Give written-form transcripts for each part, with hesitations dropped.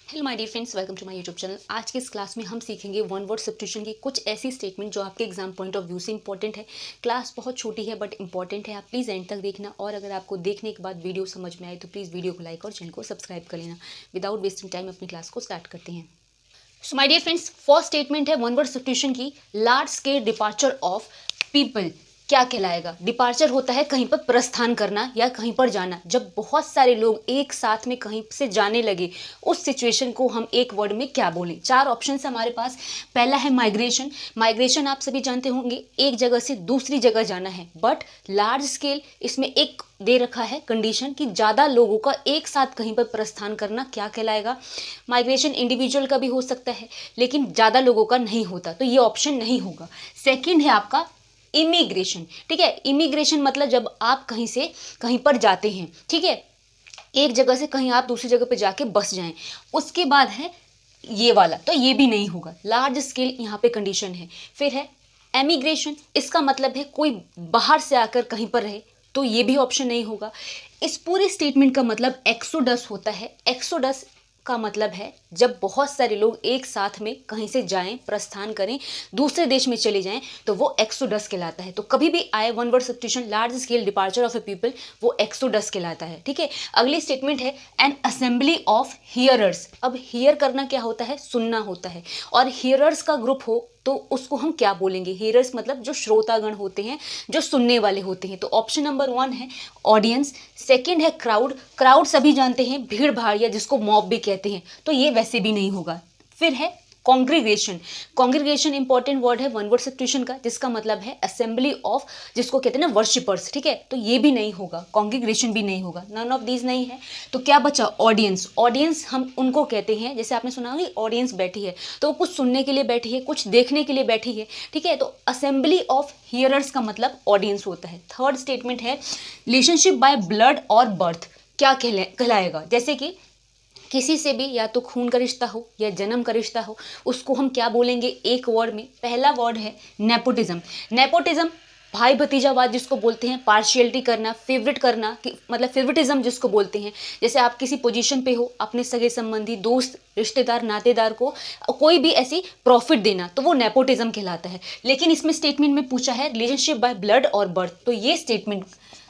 Hello my dear friends, welcome to my YouTube channel. आज के इस क्लास में हम सीखेंगे वन वर्ड सब्स्टिट्यूशन की कुछ ऐसी स्टेटमेंट जो आपके एग्जाम पॉइंट ऑफ व्यू से इंपॉर्टेंट है। क्लास बहुत छोटी है बट इंपॉर्टेंट है, आप प्लीज़ एंड तक देखना। और अगर आपको देखने के बाद वीडियो समझ में आए तो प्लीज़ वीडियो को लाइक और चैनल को सब्सक्राइब कर लेना। विदाउट वेस्टिंग टाइम अपनी क्लास को स्टार्ट करते हैं। So my dear friends, first statement है वन वर्ड सब्स्टिट्यूशन की, large scale departure of people. क्या कहलाएगा? डिपार्चर होता है कहीं पर प्रस्थान करना या कहीं पर जाना। जब बहुत सारे लोग एक साथ में कहीं से जाने लगे, उस सिचुएशन को हम एक वर्ड में क्या बोलें? चार ऑप्शन हमारे पास। पहला है माइग्रेशन। माइग्रेशन आप सभी जानते होंगे, एक जगह से दूसरी जगह जाना है, बट लार्ज स्केल इसमें एक दे रखा है कंडीशन कि ज़्यादा लोगों का एक साथ कहीं पर प्रस्थान करना क्या कहलाएगा? माइग्रेशन इंडिविजुअल का भी हो सकता है लेकिन ज़्यादा लोगों का नहीं होता, तो ये ऑप्शन नहीं होगा। सेकंड है आपका इमिग्रेशन। ठीक है, इमिग्रेशन मतलब जब आप कहीं से कहीं पर जाते हैं, ठीक है, एक जगह से कहीं आप दूसरी जगह पे जाके बस जाएं। उसके बाद है ये वाला, तो ये भी नहीं होगा। लार्ज स्केल यहाँ पे कंडीशन है। फिर है एमिग्रेशन, इसका मतलब है कोई बाहर से आकर कहीं पर रहे, तो ये भी ऑप्शन नहीं होगा। इस पूरी स्टेटमेंट का मतलब एक्सोडस होता है। एक्सोडस का मतलब है जब बहुत सारे लोग एक साथ में कहीं से जाएं, प्रस्थान करें, दूसरे देश में चले जाएं, तो वो एक्सोडस कहलाता है। तो कभी भी आए one word substitution large scale departure of A people, वो एक्सोडस कहलाता है। ठीक है, अगली स्टेटमेंट है एन असेंबली ऑफ हियरर्स। अब हियर करना क्या होता है? सुनना होता है। और हियरर्स का ग्रुप हो तो उसको हम क्या बोलेंगे? हियरर्स मतलब जो श्रोतागण होते हैं, जो सुनने वाले होते हैं। तो ऑप्शन नंबर 1 है ऑडियंस। सेकंड है क्राउड। क्राउड सभी जानते हैं भीड़ भाड़ या जिसको मॉब भी कहते हैं, तो ये वैसे भी नहीं होगा। फिर है कॉन्ग्रीगेशन। कॉन्ग्रीगेशन इंपॉर्टेंट वर्ड है वन वर्ड सब्स्टिट्यूशन का, जिसका मतलब है असेंबली ऑफ, जिसको कहते हैं ना वर्शिपर्स। ठीक है, तो ये भी नहीं होगा, कॉन्ग्रीगेशन भी नहीं होगा, नन ऑफ दीज नहीं है। तो क्या बचा? ऑडियंस। ऑडियंस हम उनको कहते हैं, जैसे आपने सुना होगा ऑडियंस बैठी है तो वो कुछ सुनने के लिए बैठी है, कुछ देखने के लिए बैठी है। ठीक है, तो असेंबली ऑफ हियरर्स का मतलब ऑडियंस होता है। थर्ड स्टेटमेंट है रिलेशनशिप बाय ब्लड और बर्थ। क्या कहलाएगा? जैसे कि किसी से भी या तो खून का रिश्ता हो या जन्म का रिश्ता हो, उसको हम क्या बोलेंगे एक वर्ड में? पहला वर्ड है नेपोटिज्म। नेपोटिज्म भाई भतीजावाद जिसको बोलते हैं, पार्शियलिटी करना, फेवरेट करना, कि मतलब फेवरेटिज्म जिसको बोलते हैं। जैसे आप किसी पोजीशन पे हो, अपने सगे संबंधी, दोस्त, रिश्तेदार, नातेदार को कोई भी ऐसी प्रॉफिट देना, तो वो नेपोटिज्म कहलाता है। लेकिन इसमें स्टेटमेंट में पूछा है रिलेशनशिप बाय ब्लड और बर्थ, तो ये स्टेटमेंट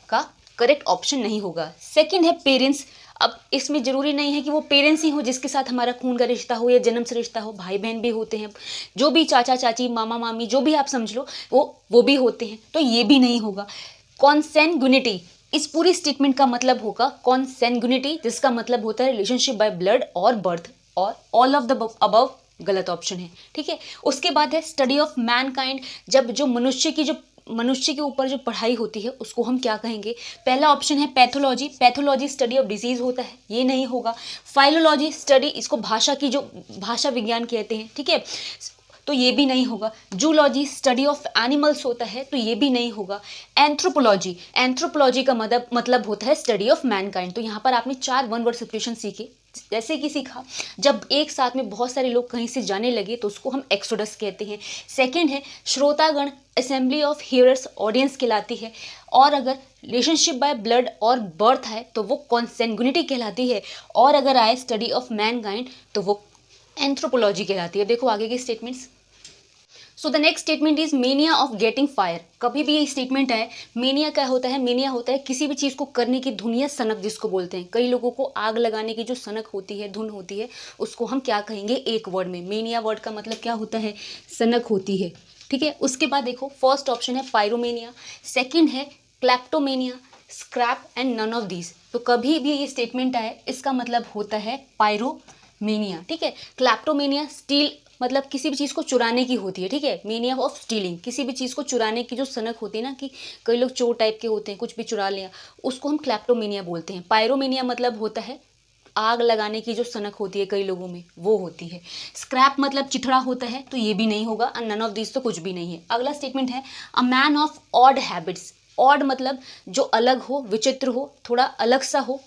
का करेक्ट ऑप्शन नहीं होगा। सेकंड है पेरेंट्स। अब इसमें जरूरी नहीं है कि वो पेरेंट्स ही हो जिसके साथ हमारा खून का रिश्ता हो या जन्म से रिश्ता हो, भाई बहन भी होते हैं, जो भी चाचा चाची, मामा मामी, जो भी आप समझ लो, वो भी होते हैं, तो ये भी नहीं होगा। कॉन्सेंगुनिटी, इस पूरी स्टेटमेंट का मतलब होगा कॉन्सेंगुनिटी, जिसका मतलब होता है रिलेशनशिप बाय ब्लड और बर्थ, और ऑल ऑफ द अबव गलत ऑप्शन है। ठीक है, उसके बाद है स्टडी ऑफ मैनकाइंड। जब जो मनुष्य के ऊपर जो पढ़ाई होती है उसको हम क्या कहेंगे? पहला ऑप्शन है pathology. Pathology study of disease होता है, ये नहीं होगा। फाइलोलॉजी स्टडी, इसको भाषा की जो भाषा विज्ञान कहते हैं, ठीक है, तो ये भी नहीं होगा। जूलॉजी स्टडी ऑफ एनिमल्स होता है, तो ये भी नहीं होगा। एंथ्रोपोलॉजी, एंथ्रोपोलॉजी का मतलब होता है स्टडी ऑफ मैनकाइंड। तो यहाँ पर आपने 4 वन वर्ड सब्स्टिट्यूशन सीखे। जैसे कि सीखा, जब एक साथ में बहुत सारे लोग कहीं से जाने लगे तो उसको हम एक्सोडस कहते हैं। सेकंड है श्रोतागण, असेंबली ऑफ हियरर्स, ऑडियंस कहलाती है। और अगर रिलेशनशिप बाय ब्लड और बर्थ है तो वो कॉन्सेंगुनिटी कहलाती है। और अगर आए स्टडी ऑफ मैनकाइंड तो वो एंथ्रोपोलॉजी कहलाती है। देखो आगे की statements. So the next statement is mania of getting fire. कभी भी ये स्टेटमेंट है, मेनिया क्या होता है? मेनिया होता है किसी भी चीज़ को करने की धुन या सनक जिसको बोलते हैं। कई लोगों को आग लगाने की जो सनक होती है, धुन होती है, उसको हम क्या कहेंगे एक वर्ड में? मेनिया वर्ड का मतलब क्या होता है? सनक होती है। ठीक है, उसके बाद देखो फर्स्ट ऑप्शन है पायरोमेनिया, सेकेंड है kleptomania, scrap and none of these. तो कभी भी ये स्टेटमेंट आए इसका मतलब होता है पायरोमेनिया। ठीक है, क्लैप्टोमेनिया स्टील मतलब किसी भी चीज़ को चुराने की होती है। ठीक है, मीनिंग ऑफ स्टीलिंग, किसी भी चीज़ को चुराने की जो सनक होती है ना, कि कई लोग चोर टाइप के होते हैं, कुछ भी चुरा लिया, उसको हम क्लैप्टोमेनिया बोलते हैं। पायरोमेनिया मतलब होता है आग लगाने की जो सनक होती है कई लोगों में, वो होती है। स्क्रैप मतलब चिथड़ा होता है, तो ये भी नहीं होगा। नन ऑफ दिस तो कुछ भी नहीं है। अगला स्टेटमेंट है a man of odd habits. Odd मतलब जो अलग हो, विचित्र हो, थोड़ा अलग सा हो,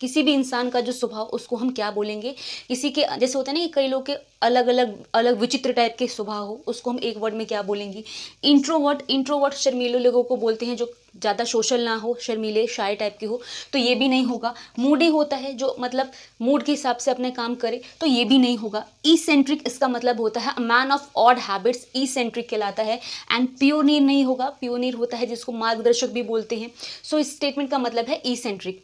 किसी भी इंसान का जो स्वभाव, उसको हम क्या बोलेंगे? किसी के जैसे होता है ना कि कई लोग के अलग अलग अलग विचित्र टाइप के स्वभाव हो, उसको हम एक वर्ड में क्या बोलेंगे? इंट्रोवर्ट। इंट्रोवर्ट शर्मीले लोगों को बोलते हैं, जो ज़्यादा सोशल ना हो, शर्मीले शाय टाइप के हो, तो ये भी नहीं होगा। मूडी होता है जो मतलब मूड के हिसाब से अपने काम करे, तो ये भी नहीं होगा। ईसेंट्रिक, इसका मतलब होता है man of odd habits, eccentric कहलाता है। एंड पियोनियर नहीं होगा। पियोनियर होता है जिसको मार्गदर्शक भी बोलते हैं। सो इस स्टेटमेंट का मतलब है ईसेंट्रिक।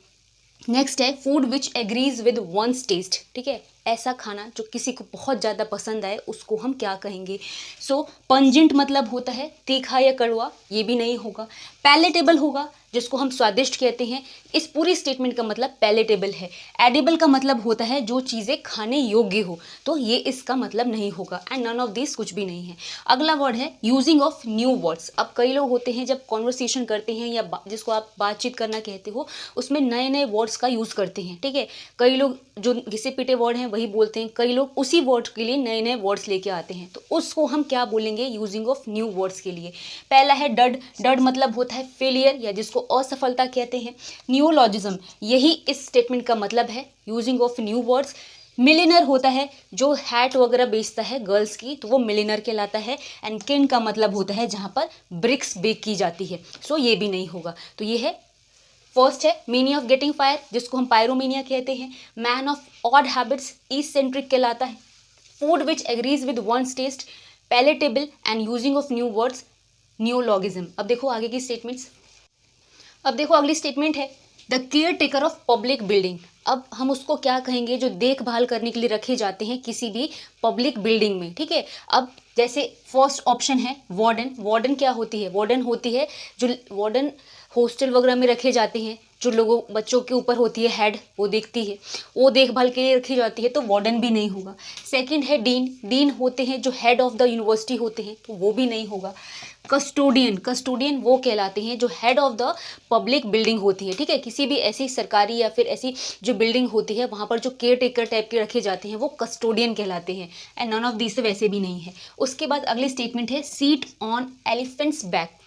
नेक्स्ट है food which agrees with one's taste. ठीक है, ऐसा खाना जो किसी को बहुत ज़्यादा पसंद आए, उसको हम क्या कहेंगे? सो पंजेंट मतलब होता है तीखा या कड़वा, ये भी नहीं होगा। पैलेटेबल होगा, जिसको हम स्वादिष्ट कहते हैं। इस पूरी स्टेटमेंट का मतलब पैलेटेबल है। एडिबल का मतलब होता है जो चीज़ें खाने योग्य हो, तो ये इसका मतलब नहीं होगा। एंड नन ऑफ दिस कुछ भी नहीं है। अगला वर्ड है यूजिंग ऑफ न्यू वर्ड्स। अब कई लोग होते हैं जब कॉन्वर्सेशन करते हैं या जिसको आप बातचीत करना कहते हो, उसमें नए नए वर्ड्स का यूज़ करते हैं। ठीक है, कई लोग जो घिसे पिटे वर्ड हैं वही बोलते हैं, कई लोग उसी वर्ड के लिए नए नए वर्ड्स लेके आते हैं, तो उसको हम क्या बोलेंगे यूजिंग ऑफ न्यू वर्ड्स के लिए? पहला है डड। डड मतलब होता है फेलियर या जिसको असफलता कहते हैं। नियोलॉजिज्म, यही इस स्टेटमेंट का मतलब है, using of new words. Milliner होता है जो हैट वगैरह बेचता है गर्ल्स की, तो वो मिलिनर कहलाता है। एंड किन का मतलब होता है जहाँ पर ब्रिक्स बेक की जाती है, सो ये भी नहीं होगा। तो ये है फर्स्ट है मीनिंग ऑफ गेटिंग फायर, जिसको हम पायरोमीनिया कहते हैं। Man of odd habits, eccentric कहलाता है। Food which agrees with one's taste, palatable. And using of new words, neologism. अब देखो आगे की स्टेटमेंट्स। अब देखो अगली स्टेटमेंट है the care taker of public building. अब हम उसको क्या कहेंगे? जो देखभाल करने के लिए रखे जाते हैं किसी भी पब्लिक बिल्डिंग में। ठीक है, अब जैसे फर्स्ट ऑप्शन है वार्डन। वार्डन क्या होती है? वार्डन होती है जो वार्डन हॉस्टल वगैरह में रखे जाते हैं, जो लोगों बच्चों के ऊपर होती है हेड, वो देखती है, वो देखभाल के लिए रखी जाती है, तो वार्डन भी नहीं होगा। सेकंड है डीन। डीन होते हैं जो हेड ऑफ द यूनिवर्सिटी होते हैं, तो वो भी नहीं होगा। कस्टोडियन। कस्टोडियन वो कहलाते हैं जो head of the public building होती है। ठीक है, किसी भी ऐसी सरकारी या फिर ऐसी जो बिल्डिंग होती है वहाँ पर जो केयर टेकर टाइप के रखे जाते हैं वो कस्टोडियन कहलाते हैं। एंड नन ऑफ दिस वैसे भी नहीं है। उसके बाद अगली स्टेटमेंट है सीट ऑन एलिफेंट्स बैक।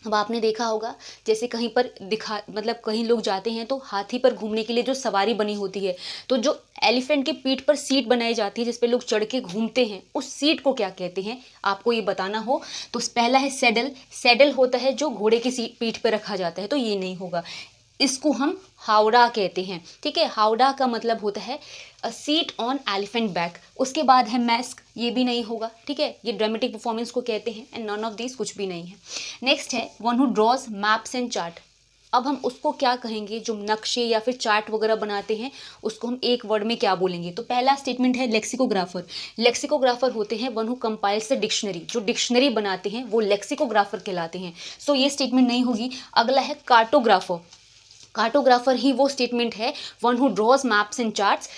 अब आपने देखा होगा जैसे कहीं पर दिखा मतलब कहीं लोग जाते हैं तो हाथी पर घूमने के लिए जो सवारी बनी होती है, तो जो एलिफेंट के पीठ पर सीट बनाई जाती है जिस पे लोग चढ़ के घूमते हैं, उस सीट को क्या कहते हैं? आपको ये बताना हो तो पहला है सैडल। सैडल होता है जो घोड़े की सीट पीठ पर रखा जाता है, तो ये नहीं होगा। इसको हम हावड़ा कहते हैं। ठीक है, हावड़ा का मतलब होता है अ सीट ऑन एलिफेंट बैक। उसके बाद है मैस्क, ये भी नहीं होगा। ठीक है, ये ड्रामेटिक परफॉर्मेंस को कहते हैं। एंड नन ऑफ दिस कुछ भी नहीं है। नेक्स्ट है one who draws maps and chart. अब हम उसको क्या कहेंगे? जो नक्शे या फिर चार्ट वगैरह बनाते हैं, उसको हम एक वर्ड में क्या बोलेंगे? तो पहला स्टेटमेंट है लेक्सिकोग्राफर। लेक्सिकोग्राफर होते हैं one who compiles the dictionary. जो डिक्शनरी बनाते हैं वो लेक्सिकोग्राफर कहलाते हैं। सो ये स्टेटमेंट नहीं होगी। अगला है कार्टोग्राफर। कार्टोग्राफर ही वो स्टेटमेंट है one who draws maps and charts.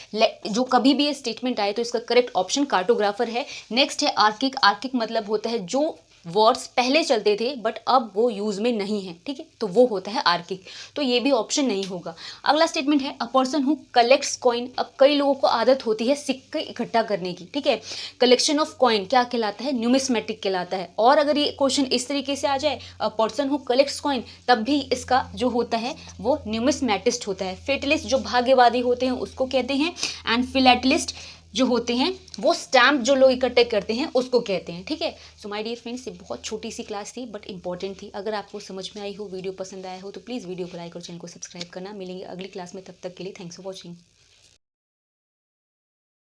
जो कभी भी ये स्टेटमेंट आए तो इसका करेक्ट ऑप्शन कार्टोग्राफर है। नेक्स्ट है आर्किक। आर्किक मतलब होता है जो वर्ड्स पहले चलते थे बट अब वो यूज में नहीं है। ठीक है, तो वो होता है आर्किक, तो ये भी ऑप्शन नहीं होगा। अगला स्टेटमेंट है a person who collects coin. अब कई लोगों को आदत होती है सिक्के इकट्ठा करने की। ठीक है, कलेक्शन ऑफ कॉइन क्या कहलाता है? न्यूमिस्मेटिक कहलाता है। और अगर ये क्वेश्चन इस तरीके से आ जाए a person who collects coin, तब भी इसका जो होता है वो न्यूमिस्मेटिस्ट होता है। फेटलिस्ट जो भाग्यवादी होते हैं उसको कहते हैं। एंड फिलेटलिस्ट जो होते हैं वो स्टैम्प जो लोग इकट्ठे करते हैं उसको कहते हैं। ठीक है, सो माय डियर फ्रेंड्स, ये बहुत छोटी सी क्लास थी बट इंपॉर्टेंट थी। अगर आपको समझ में आई हो, वीडियो पसंद आया हो, तो प्लीज़ वीडियो को लाइक और चैनल को सब्सक्राइब करना। मिलेंगे अगली क्लास में, तब तक के लिए थैंक्स फॉर वॉचिंग।